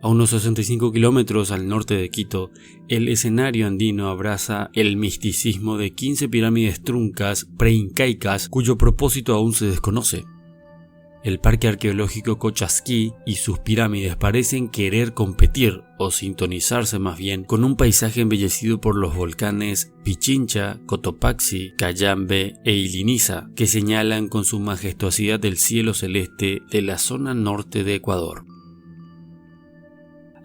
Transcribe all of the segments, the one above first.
A unos 65 kilómetros al norte de Quito, el escenario andino abraza el misticismo de 15 pirámides truncas preincaicas cuyo propósito aún se desconoce. El Parque Arqueológico Cochasquí y sus pirámides parecen querer competir, o sintonizarse más bien, con un paisaje embellecido por los volcanes Pichincha, Cotopaxi, Cayambe e Iliniza, que señalan con su majestuosidad el cielo celeste de la zona norte de Ecuador.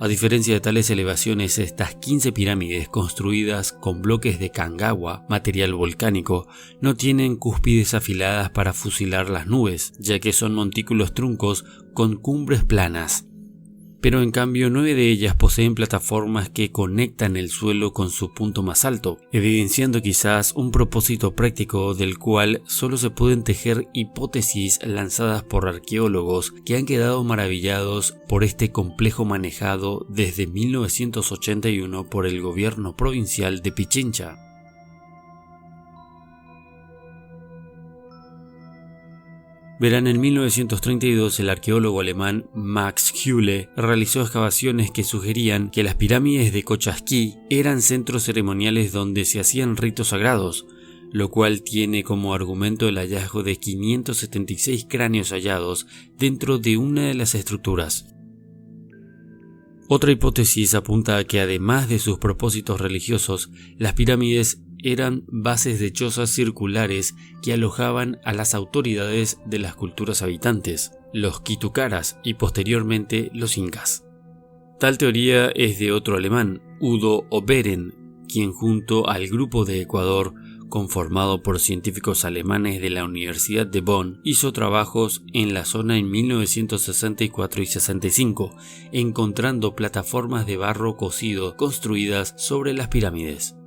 A diferencia de tales elevaciones, estas 15 pirámides construidas con bloques de cangagua, material volcánico, no tienen cúspides afiladas para fusilar las nubes, ya que son montículos truncos con cumbres planas. Pero en cambio 9 de ellas poseen plataformas que conectan el suelo con su punto más alto, evidenciando quizás un propósito práctico del cual solo se pueden tejer hipótesis lanzadas por arqueólogos que han quedado maravillados por este complejo manejado desde 1981 por el gobierno provincial de Pichincha. Verán, en 1932 el arqueólogo alemán Max Hülle realizó excavaciones que sugerían que las pirámides de Cochasquí eran centros ceremoniales donde se hacían ritos sagrados, lo cual tiene como argumento el hallazgo de 576 cráneos hallados dentro de una de las estructuras. Otra hipótesis apunta a que además de sus propósitos religiosos, las pirámides eran bases de chozas circulares que alojaban a las autoridades de las culturas habitantes, los quitucaras y posteriormente los incas. Tal teoría es de otro alemán, Udo Oberen, quien junto al grupo de Ecuador, conformado por científicos alemanes de la Universidad de Bonn, hizo trabajos en la zona en 1964 y 65, encontrando plataformas de barro cocido construidas sobre las pirámides.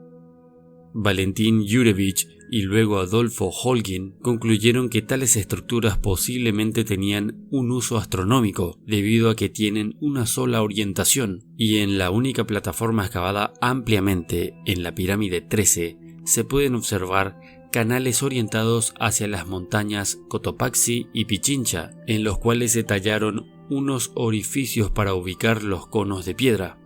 Valentín Jurevich y luego Adolfo Holguín concluyeron que tales estructuras posiblemente tenían un uso astronómico debido a que tienen una sola orientación, y en la única plataforma excavada ampliamente en la pirámide 13 se pueden observar canales orientados hacia las montañas Cotopaxi y Pichincha, en los cuales se tallaron unos orificios para ubicar los conos de piedra.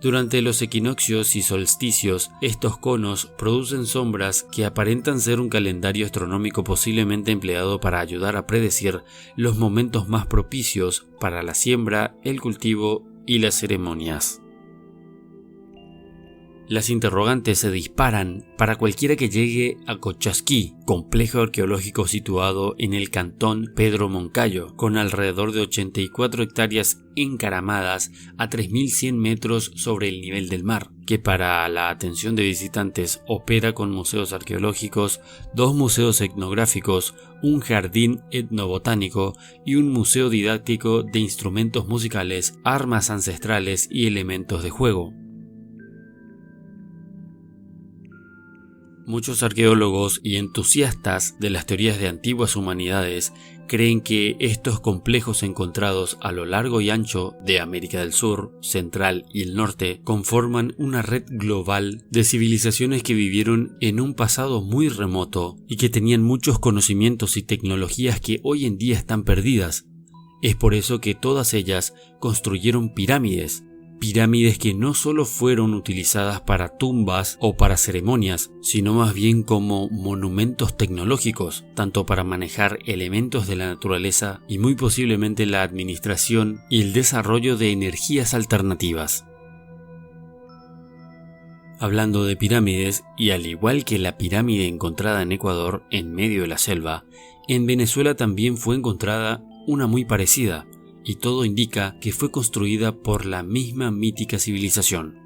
Durante los equinoccios y solsticios, estos conos producen sombras que aparentan ser un calendario astronómico posiblemente empleado para ayudar a predecir los momentos más propicios para la siembra, el cultivo y las ceremonias. Las interrogantes se disparan para cualquiera que llegue a Cochasquí, complejo arqueológico situado en el cantón Pedro Moncayo, con alrededor de 84 hectáreas encaramadas a 3.100 metros sobre el nivel del mar, que para la atención de visitantes opera con museos arqueológicos, 2 museos etnográficos, un jardín etnobotánico y un museo didáctico de instrumentos musicales, armas ancestrales y elementos de juego. Muchos arqueólogos y entusiastas de las teorías de antiguas humanidades creen que estos complejos encontrados a lo largo y ancho de América del Sur, Central y el Norte conforman una red global de civilizaciones que vivieron en un pasado muy remoto y que tenían muchos conocimientos y tecnologías que hoy en día están perdidas. Es por eso que todas ellas construyeron pirámides que no solo fueron utilizadas para tumbas o para ceremonias, sino más bien como monumentos tecnológicos, tanto para manejar elementos de la naturaleza y muy posiblemente la administración y el desarrollo de energías alternativas. Hablando de pirámides, y al igual que la pirámide encontrada en Ecuador en medio de la selva, en Venezuela también fue encontrada una muy parecida, y todo indica que fue construida por la misma mítica civilización.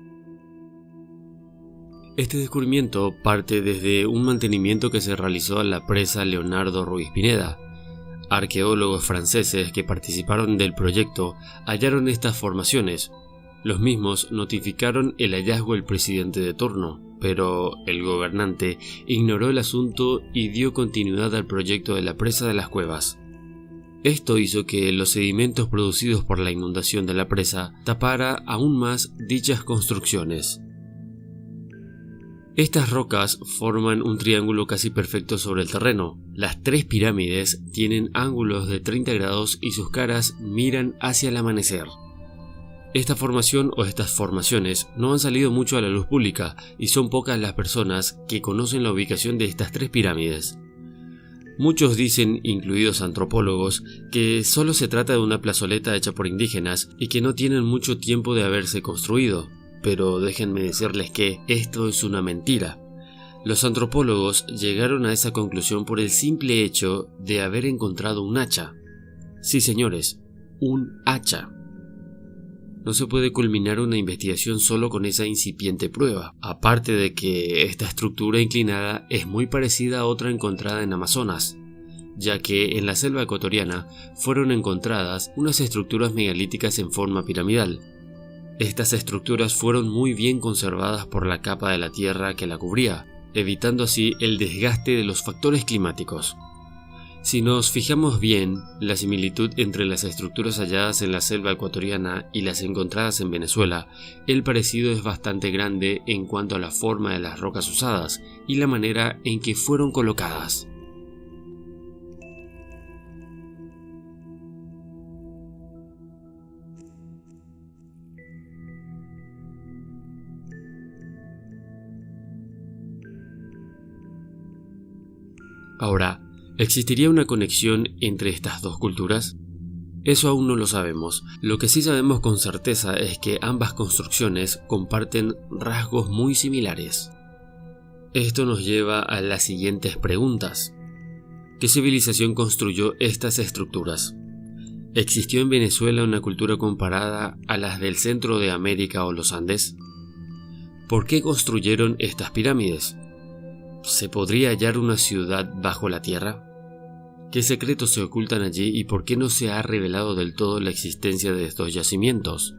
Este descubrimiento parte desde un mantenimiento que se realizó a la presa Leonardo Ruiz Pineda. Arqueólogos franceses que participaron del proyecto hallaron estas formaciones. Los mismos notificaron el hallazgo al presidente de turno, pero el gobernante ignoró el asunto y dio continuidad al proyecto de la presa de las cuevas. Esto hizo que los sedimentos producidos por la inundación de la presa tapara aún más dichas construcciones. Estas rocas forman un triángulo casi perfecto sobre el terreno. Las 3 pirámides tienen ángulos de 30 grados y sus caras miran hacia el amanecer. Esta formación o estas formaciones no han salido mucho a la luz pública y son pocas las personas que conocen la ubicación de estas 3 pirámides. Muchos dicen, incluidos antropólogos, que solo se trata de una plazoleta hecha por indígenas y que no tienen mucho tiempo de haberse construido, pero déjenme decirles que esto es una mentira. Los antropólogos llegaron a esa conclusión por el simple hecho de haber encontrado un hacha. Sí, señores, un hacha. No se puede culminar una investigación solo con esa incipiente prueba, aparte de que esta estructura inclinada es muy parecida a otra encontrada en Amazonas, ya que en la selva ecuatoriana fueron encontradas unas estructuras megalíticas en forma piramidal. Estas estructuras fueron muy bien conservadas por la capa de la tierra que la cubría, evitando así el desgaste de los factores climáticos. Si nos fijamos bien, la similitud entre las estructuras halladas en la selva ecuatoriana y las encontradas en Venezuela, el parecido es bastante grande en cuanto a la forma de las rocas usadas y la manera en que fueron colocadas. Ahora, ¿existiría una conexión entre estas 2 culturas? Eso aún no lo sabemos. Lo que sí sabemos con certeza es que ambas construcciones comparten rasgos muy similares. Esto nos lleva a las siguientes preguntas. ¿Qué civilización construyó estas estructuras? ¿Existió en Venezuela una cultura comparada a las del centro de América o los Andes? ¿Por qué construyeron estas pirámides? ¿Se podría hallar una ciudad bajo la tierra? ¿Qué secretos se ocultan allí y por qué no se ha revelado del todo la existencia de estos yacimientos?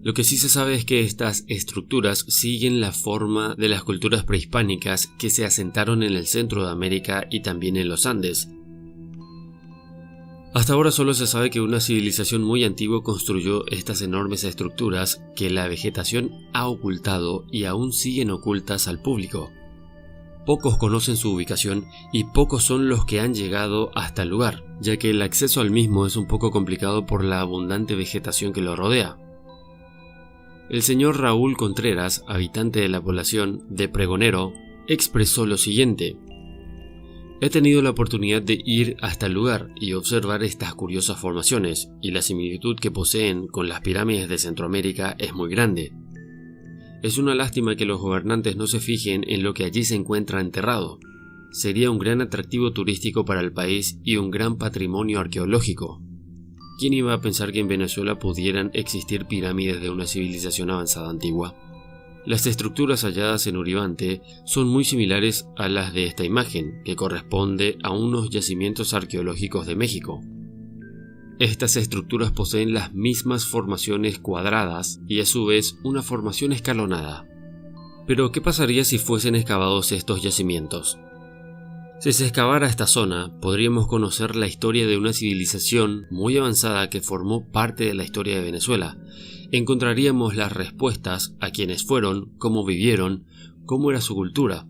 Lo que sí se sabe es que estas estructuras siguen la forma de las culturas prehispánicas que se asentaron en el centro de América y también en los Andes. Hasta ahora solo se sabe que una civilización muy antigua construyó estas enormes estructuras que la vegetación ha ocultado y aún siguen ocultas al público. Pocos conocen su ubicación y pocos son los que han llegado hasta el lugar, ya que el acceso al mismo es un poco complicado por la abundante vegetación que lo rodea. El señor Raúl Contreras, habitante de la población de Pregonero, expresó lo siguiente: he tenido la oportunidad de ir hasta el lugar y observar estas curiosas formaciones, y la similitud que poseen con las pirámides de Centroamérica es muy grande. Es una lástima que los gobernantes no se fijen en lo que allí se encuentra enterrado. Sería un gran atractivo turístico para el país y un gran patrimonio arqueológico. ¿Quién iba a pensar que en Venezuela pudieran existir pirámides de una civilización avanzada antigua? Las estructuras halladas en Uribante son muy similares a las de esta imagen, que corresponde a unos yacimientos arqueológicos de México. Estas estructuras poseen las mismas formaciones cuadradas y a su vez una formación escalonada. Pero ¿qué pasaría si fuesen excavados estos yacimientos? Si se excavara esta zona, podríamos conocer la historia de una civilización muy avanzada que formó parte de la historia de Venezuela. Encontraríamos las respuestas a quiénes fueron, cómo vivieron, cómo era su cultura.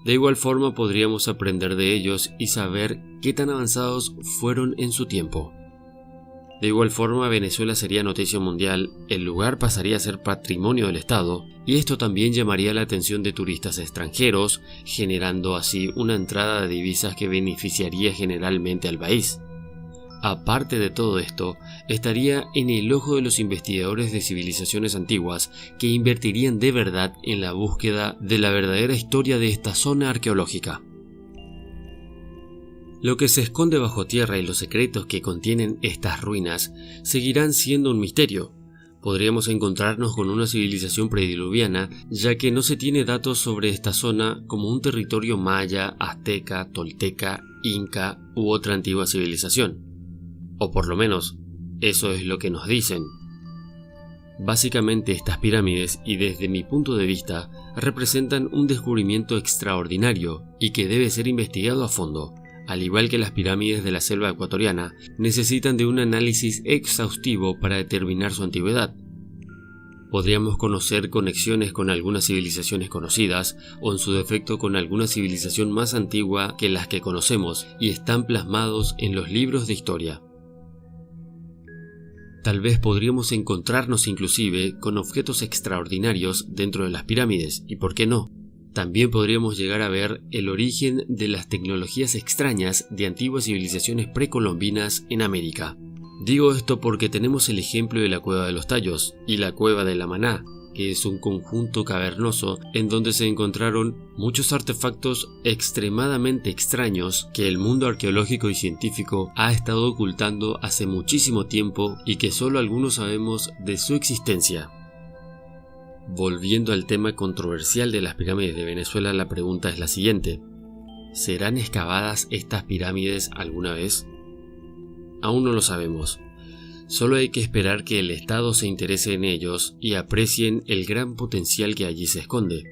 De igual forma podríamos aprender de ellos y saber qué tan avanzados fueron en su tiempo. De igual forma, Venezuela sería noticia mundial, el lugar pasaría a ser patrimonio del Estado, y esto también llamaría la atención de turistas extranjeros, generando así una entrada de divisas que beneficiaría generalmente al país. Aparte de todo esto, estaría en el ojo de los investigadores de civilizaciones antiguas que invertirían de verdad en la búsqueda de la verdadera historia de esta zona arqueológica. Lo que se esconde bajo tierra y los secretos que contienen estas ruinas seguirán siendo un misterio. Podríamos encontrarnos con una civilización prediluviana, ya que no se tiene datos sobre esta zona como un territorio maya, azteca, tolteca, inca u otra antigua civilización. O por lo menos, eso es lo que nos dicen. Básicamente estas pirámides, y desde mi punto de vista, representan un descubrimiento extraordinario y que debe ser investigado a fondo. Al igual que las pirámides de la selva ecuatoriana, necesitan de un análisis exhaustivo para determinar su antigüedad. Podríamos conocer conexiones con algunas civilizaciones conocidas, o en su defecto con alguna civilización más antigua que las que conocemos y están plasmados en los libros de historia. Tal vez podríamos encontrarnos inclusive con objetos extraordinarios dentro de las pirámides, y por qué no. También podríamos llegar a ver el origen de las tecnologías extrañas de antiguas civilizaciones precolombinas en América. Digo esto porque tenemos el ejemplo de la Cueva de los Tallos y la Cueva de la Maná, que es un conjunto cavernoso en donde se encontraron muchos artefactos extremadamente extraños que el mundo arqueológico y científico ha estado ocultando hace muchísimo tiempo y que solo algunos sabemos de su existencia. Volviendo al tema controversial de las pirámides de Venezuela, la pregunta es la siguiente: ¿serán excavadas estas pirámides alguna vez? Aún no lo sabemos. Solo hay que esperar que el Estado se interese en ellos y aprecien el gran potencial que allí se esconde.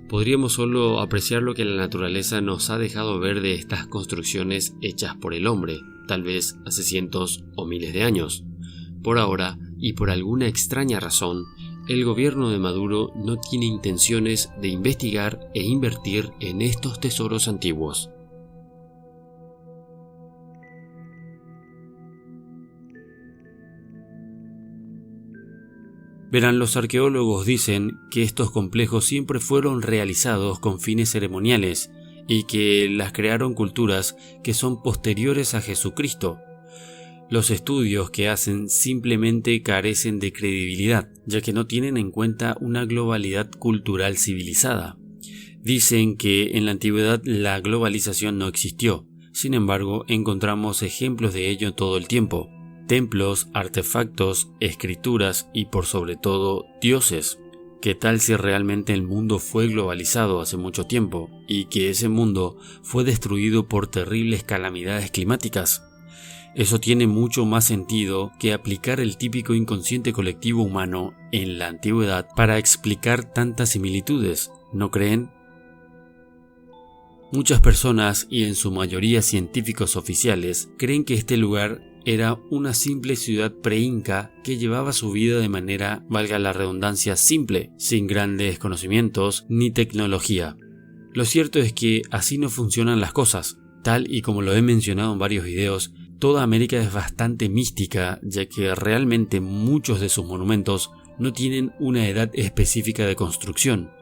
Podríamos solo apreciar lo que la naturaleza nos ha dejado ver de estas construcciones hechas por el hombre, tal vez hace cientos o miles de años. Por ahora, y por alguna extraña razón, el gobierno de Maduro no tiene intenciones de investigar e invertir en estos tesoros antiguos. Verán, los arqueólogos dicen que estos complejos siempre fueron realizados con fines ceremoniales y que las crearon culturas que son posteriores a Jesucristo. Los estudios que hacen simplemente carecen de credibilidad, ya que no tienen en cuenta una globalidad cultural civilizada. Dicen que en la antigüedad la globalización no existió, sin embargo encontramos ejemplos de ello todo el tiempo. Templos, artefactos, escrituras y por sobre todo dioses. ¿Qué tal si realmente el mundo fue globalizado hace mucho tiempo y que ese mundo fue destruido por terribles calamidades climáticas? Eso tiene mucho más sentido que aplicar el típico inconsciente colectivo humano en la antigüedad para explicar tantas similitudes, ¿no creen? Muchas personas, y en su mayoría científicos oficiales, creen que este lugar era una simple ciudad pre-inca que llevaba su vida de manera, valga la redundancia, simple, sin grandes conocimientos ni tecnología. Lo cierto es que así no funcionan las cosas. Tal y como lo he mencionado en varios videos, toda América es bastante mística, ya que realmente muchos de sus monumentos no tienen una edad específica de construcción.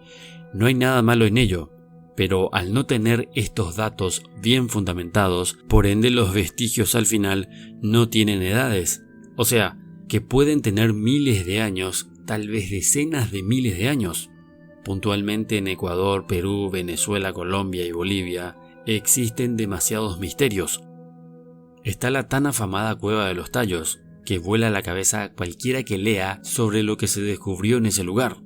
No hay nada malo en ello, pero al no tener estos datos bien fundamentados, por ende los vestigios al final no tienen edades. O sea, que pueden tener miles de años, tal vez decenas de miles de años. Puntualmente en Ecuador, Perú, Venezuela, Colombia y Bolivia existen demasiados misterios. Está la tan afamada Cueva de los Tallos, que vuela la cabeza a cualquiera que lea sobre lo que se descubrió en ese lugar.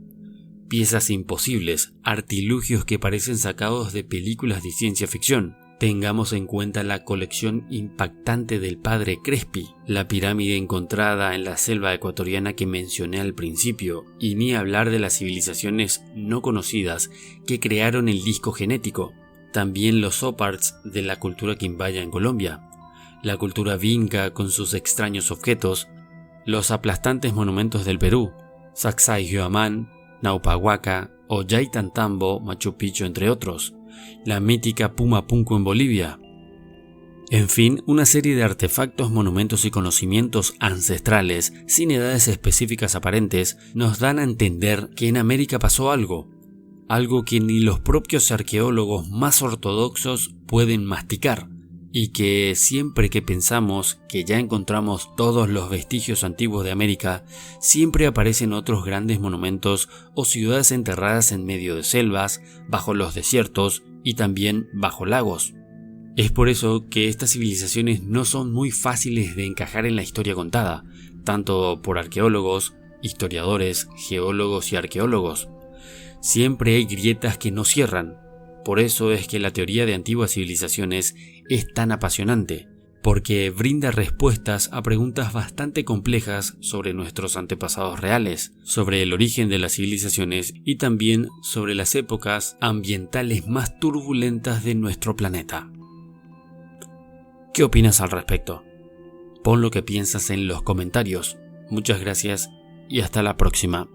Piezas imposibles, artilugios que parecen sacados de películas de ciencia ficción. Tengamos en cuenta la colección impactante del Padre Crespi, la pirámide encontrada en la selva ecuatoriana que mencioné al principio, y ni hablar de las civilizaciones no conocidas que crearon el disco genético. También los oparts de la cultura quimbaya en Colombia, la cultura vinca con sus extraños objetos, los aplastantes monumentos del Perú, Sacsayhuamán, Naupahuaca, Ollantaytambo, Machu Picchu entre otros, la mítica Pumapunku en Bolivia. En fin, una serie de artefactos, monumentos y conocimientos ancestrales sin edades específicas aparentes nos dan a entender que en América pasó algo que ni los propios arqueólogos más ortodoxos pueden masticar, y que siempre que pensamos que ya encontramos todos los vestigios antiguos de América, siempre aparecen otros grandes monumentos o ciudades enterradas en medio de selvas, bajo los desiertos y también bajo lagos. Es por eso que estas civilizaciones no son muy fáciles de encajar en la historia contada, tanto por arqueólogos, historiadores, geólogos y arqueólogos. Siempre hay grietas que no cierran. Por eso es que la teoría de antiguas civilizaciones es tan apasionante, porque brinda respuestas a preguntas bastante complejas sobre nuestros antepasados reales, sobre el origen de las civilizaciones y también sobre las épocas ambientales más turbulentas de nuestro planeta. ¿Qué opinas al respecto? Pon lo que piensas en los comentarios. Muchas gracias y hasta la próxima.